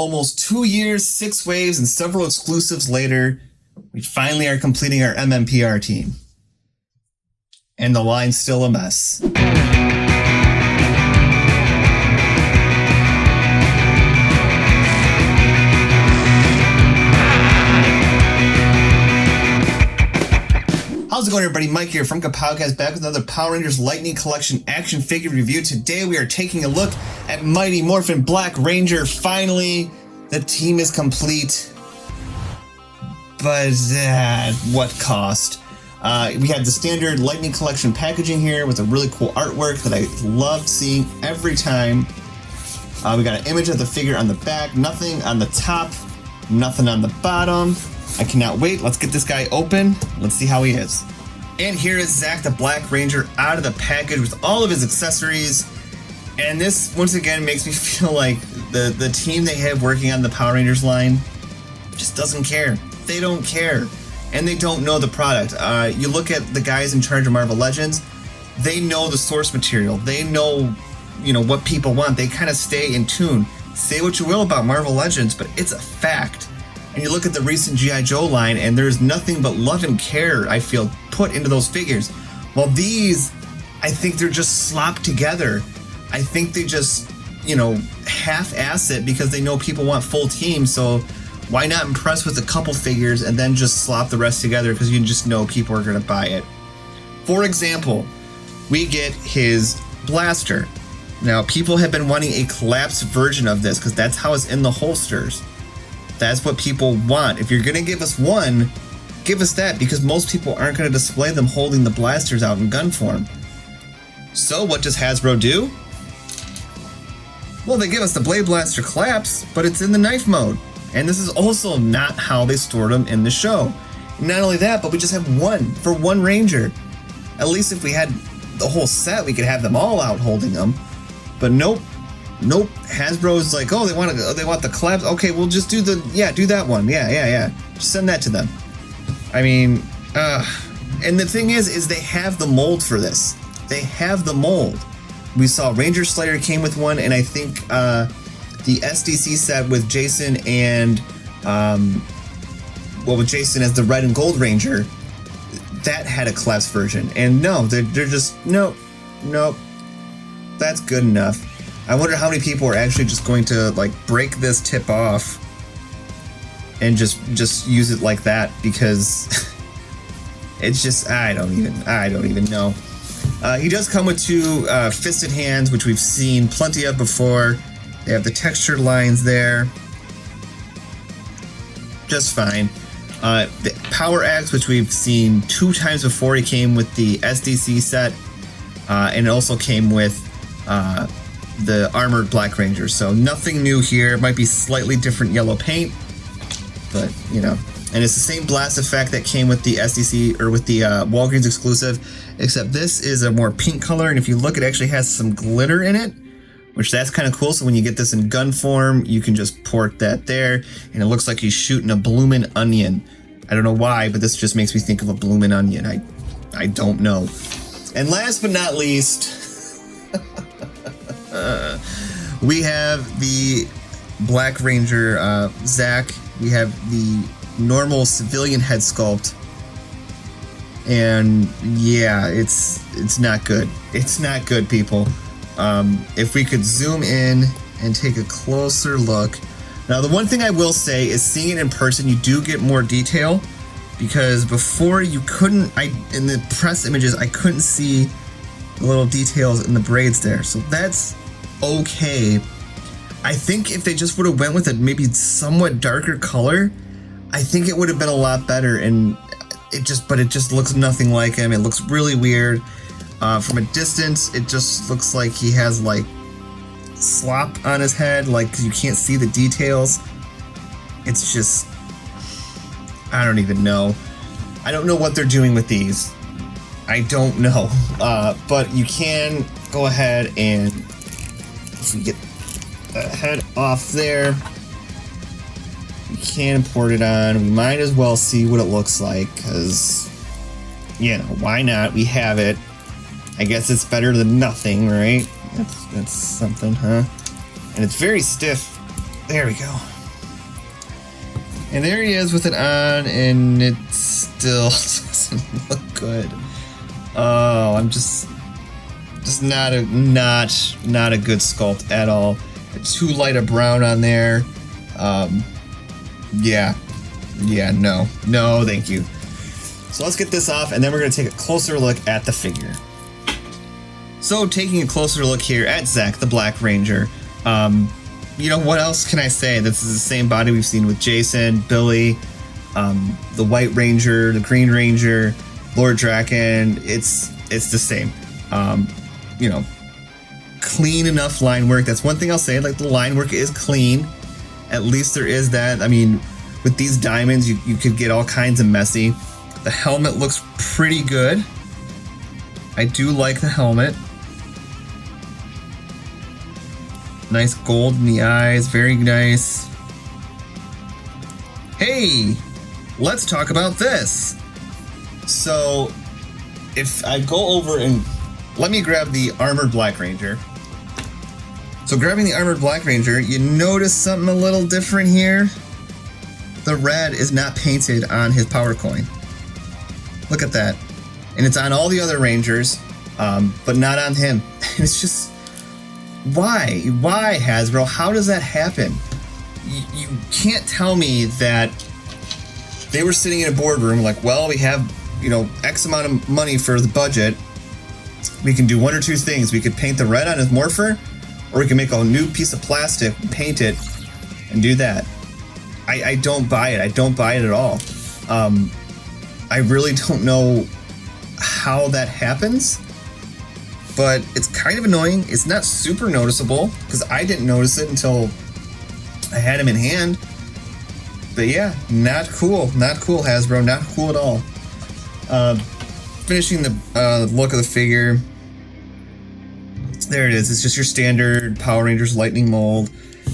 Almost 2 years, 6 waves, and several exclusives later, we finally are completing our MMPR team. And the line's still a mess. How's it going, everybody? Mike here from Kapowcast, back with another Power Rangers Lightning Collection action figure review. Today we are taking a look at Mighty Morphin Black Ranger. Finally, the team is complete. But at what cost? We had the standard Lightning Collection packaging here with a really cool artwork that I loved seeing every time. We got an image of the figure on the back, nothing on the top, nothing on the bottom. I cannot wait. Let's get this guy open. Let's see how he is. And here is Zach the Black Ranger out of the package with all of his accessories. And this, once again, makes me feel like the team they have working on the Power Rangers line just doesn't care. They don't care. And they don't know the product. You look at the guys in charge of Marvel Legends, they know the source material. They know, what people want. They kind of stay in tune. Say what you will about Marvel Legends, but it's a fact. And you look at the recent G.I. Joe line, and there's nothing but love and care, I feel, put into those figures. While these, I think they're just slopped together. I think they just, half-ass it because they know people want full teams, so why not impress with a couple figures and then just slop the rest together because you just know people are going to buy it. For example, we get his blaster. Now, people have been wanting a collapsed version of this because that's how it's in the holsters. That's what people want. If you're going to give us one, give us that, because most people aren't going to display them holding the blasters out in gun form. So what does Hasbro do? Well, they give us the Blade Blaster collapse, but it's in the knife mode. And this is also not how they stored them in the show. Not only that, but we just have one for one Ranger. At least if we had the whole set, we could have them all out holding them. But nope. Hasbro's like, oh, they want the collapse. Okay, we'll just do that one. Yeah. Just send that to them. I mean, and the thing is they have the mold for this. They have the mold. We saw Ranger Slayer came with one, and I think the SDC set with Jason and with Jason as the red and gold Ranger, that had a collapsed version. And no, they're just nope. That's good enough. I wonder how many people are actually just going to break this tip off and just use it like that, because it's just I don't even know. He does come with two fisted hands, which we've seen plenty of before. They have the textured lines there, just fine. The power axe, which we've seen 2 times before. He came with the SDC set, and it also came with the armored Black Ranger, so nothing new here. It might be slightly different yellow paint, but and it's the same blast effect that came with the SDC or with the Walgreens exclusive, except this is a more pink color, and if you look, it actually has some glitter in it, which that's kind of cool. So when you get this in gun form, you can just port that there, and it looks like he's shooting a bloomin' onion. I don't know why, but this just makes me think of a bloomin' onion. I don't know. And last but not least, we have the Black Ranger Zach. We have the normal civilian head sculpt, and yeah, it's not good. It's not good, people. If we could zoom in and take a closer look. Now, the one thing I will say is, seeing it in person, you do get more detail, because before you couldn't. In the press images, I couldn't see the little details in the braids there, so that's okay. I think if they just would have went with a maybe somewhat darker color, I think it would have been a lot better. And it just looks nothing like him. It looks really weird. From a distance, it just looks like he has slop on his head, you can't see the details. It's just, I don't even know. I don't know what they're doing with these. I don't know. But you can go ahead and, if we get the head off there, we can import it on. We might as well see what it looks like, because, why not? We have it. I guess it's better than nothing, right? That's something, huh? And it's very stiff There we go. And there he is with it on, and it still doesn't look good. Oh, I'm just not a good sculpt at all. Too light a brown on there. Yeah, no, thank you. So let's get this off, and then we're gonna take a closer look at the figure. So taking a closer look here at Zack, the Black Ranger. You know, what else can I say? This is the same body we've seen with Jason, Billy, the White Ranger, the Green Ranger, Lord Draken. It's the same. You know, clean enough line work. That's one thing I'll say. Like, the line work is clean. At least there is that. I mean, with these diamonds, you could get all kinds of messy. The helmet looks pretty good. I do like the helmet. Nice gold in the eyes, very nice. Hey, let's talk about this. So, if I go over and let me grab the Armored Black Ranger. So grabbing the Armored Black Ranger, you notice something a little different here. The red is not painted on his power coin. Look at that. And it's on all the other Rangers, but not on him. And it's just, why? Why, Hasbro? How does that happen? You can't tell me that they were sitting in a boardroom like, well, we have, you know, X amount of money for the budget. We can do one or two things. We could paint the red on his Morpher, or we can make a new piece of plastic, paint it, and do that. I don't buy it. I don't buy it at all. I really don't know how that happens, but it's kind of annoying. It's not super noticeable because I didn't notice it until I had him in hand. But yeah, not cool. Not cool, Hasbro. Not cool at all. Finishing the look of the figure. There it is. It's just your standard Power Rangers Lightning mold.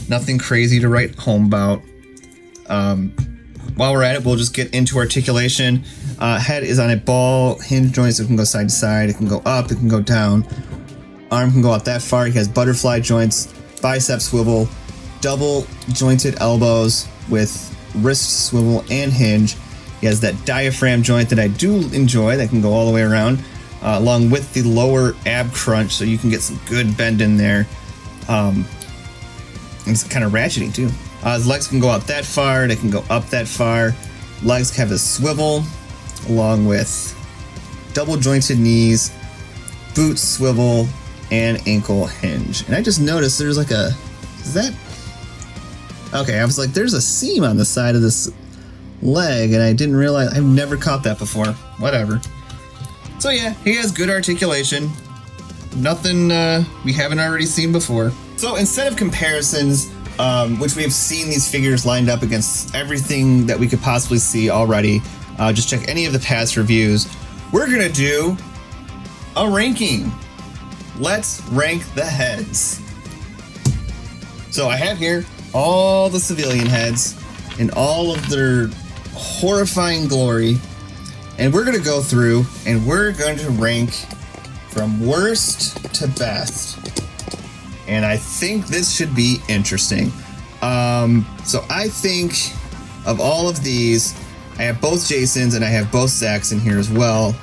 Nothing crazy to write home about. While we're at it, we'll just get into articulation. Head is on a ball, hinge joints. It can go side to side. It can go up. It can go down. Arm can go out that far. He has butterfly joints, bicep swivel, double jointed elbows with wrist swivel and hinge. He has that diaphragm joint that I do enjoy that can go all the way around, along with the lower ab crunch, so you can get some good bend in there. And it's kind of ratcheting too. His legs can go out that far. They can go up that far. Legs have a swivel, along with double jointed knees, boot swivel, and ankle hinge. And I just noticed there's like a, is that? Okay, I was like, there's a seam on the side of this leg, and I didn't realize, I've never caught that before. Whatever. So yeah, he has good articulation. Nothing we haven't already seen before. So instead of comparisons, which we have seen these figures lined up against everything that we could possibly see already, just check any of the past reviews. We're gonna do a ranking. Let's rank the heads. So I have here all the civilian heads in all of their horrifying glory, and we're gonna go through and we're going to rank from worst to best. And I think this should be interesting. So I think of all of these, I have both Jasons and I have both Zacks in here as well.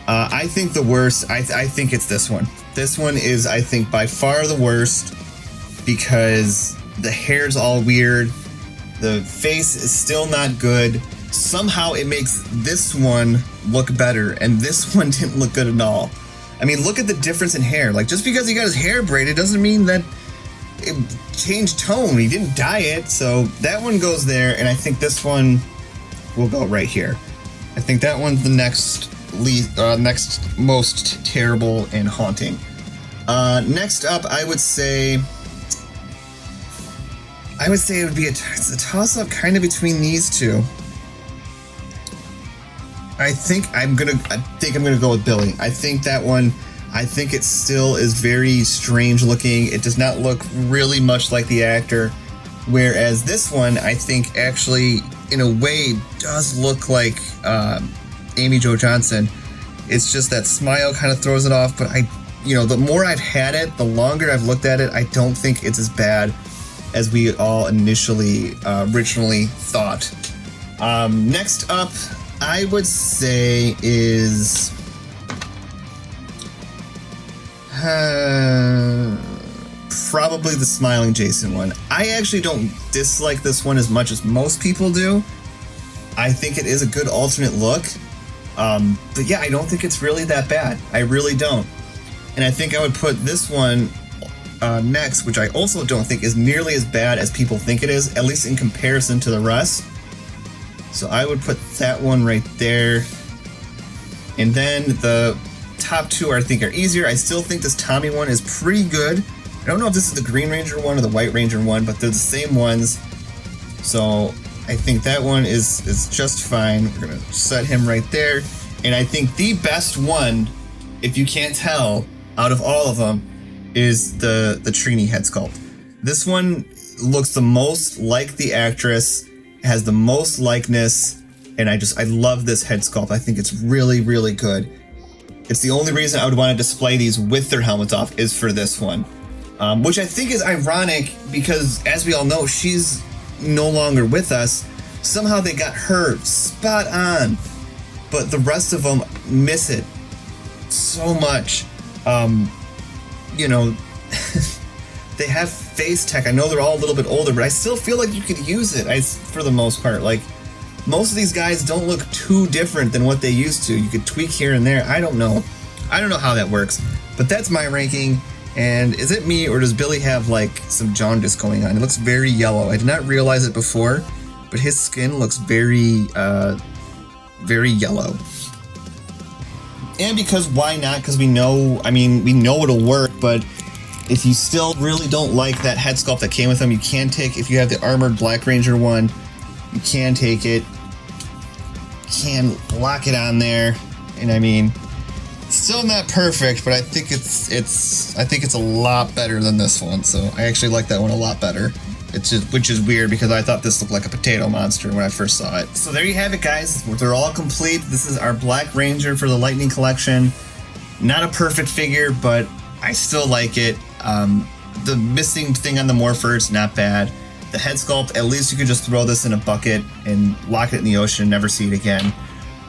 I think the worst, I think it's this one. This one is, I think, by far the worst because the hair's all weird. The face is still not good. Somehow it makes this one look better, and this one didn't look good at all. I mean, look at the difference in hair. Like, just because he got his hair braided doesn't mean that it changed tone. He didn't dye it, so that one goes there, and I think this one will go right here. I think that one's the next most terrible and haunting. Next up, I would say it would be it's a toss-up kind of between these two. I think I'm gonna go with Billy. I think that one, I think it still is very strange looking. It does not look really much like the actor. Whereas this one, I think actually, in a way, does look like Amy Jo Johnson. It's just that smile kind of throws it off. But the more I've had it, the longer I've looked at it, I don't think it's as bad as we all initially originally thought. Next up, I would say is probably the Smiling Jason one. I actually don't dislike this one as much as most people do. I think it is a good alternate look. But yeah, I don't think it's really that bad. I really don't. And I think I would put this one next, which I also don't think is nearly as bad as people think it is, at least in comparison to the rest. So I would put that one right there. And then the top two I think are easier. I still think this Tommy one is pretty good. I don't know if this is the Green Ranger one or the White Ranger one, but they're the same ones. So I think that one is just fine. We're going to set him right there. And I think the best one, if you can't tell, out of all of them, is the Trini head sculpt. This one looks the most like the actress, has the most likeness, and I love this head sculpt. I think it's really, really good. It's the only reason I would want to display these with their helmets off is for this one. Which I think is ironic because, as we all know, she's no longer with us. Somehow they got her spot on, but the rest of them miss it so much. You know, they have face tech. I know they're all a little bit older, but I still feel like you could use it for the most part. Like, most of these guys don't look too different than what they used to. You could tweak here and there. I don't know how that works, but that's my ranking. And is it me, or does Billy have like some jaundice going on? It looks very yellow. I did not realize it before, but his skin looks very, very yellow. And because why not? Because we know it'll work, but if you still really don't like that head sculpt that came with them, you can take, if you have the armored Black Ranger one, you can take it, can lock it on there, and I mean, still not perfect, but I think it's a lot better than this one. So I actually like that one a lot better. Which is weird because I thought this looked like a potato monster when I first saw it. So there you have it, guys. They're all complete. This is our Black Ranger for the Lightning Collection. Not a perfect figure, but I still like it. The missing thing on the Morphers, not bad. The head sculpt, at least you could just throw this in a bucket and lock it in the ocean and never see it again.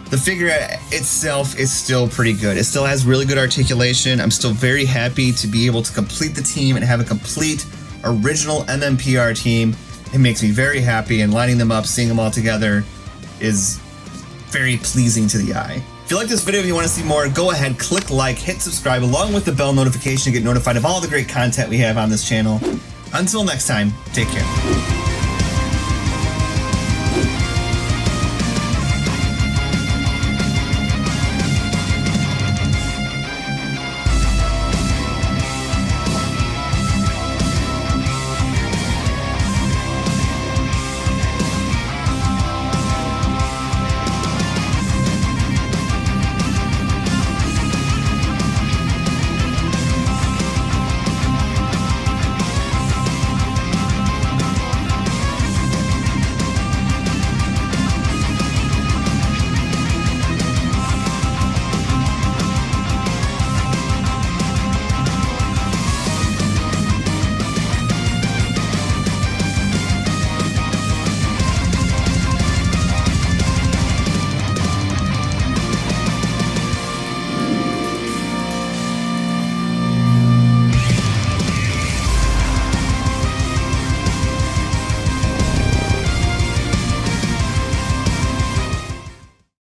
The figure itself is still pretty good. It still has really good articulation. I'm still very happy to be able to complete the team and have a complete original MMPR team. It makes me very happy, and lining them up, seeing them all together is very pleasing to the eye. If you like this video and you want to see more, go ahead, click like, hit subscribe, along with the bell notification to get notified of all the great content we have on this channel. Until next time, take care.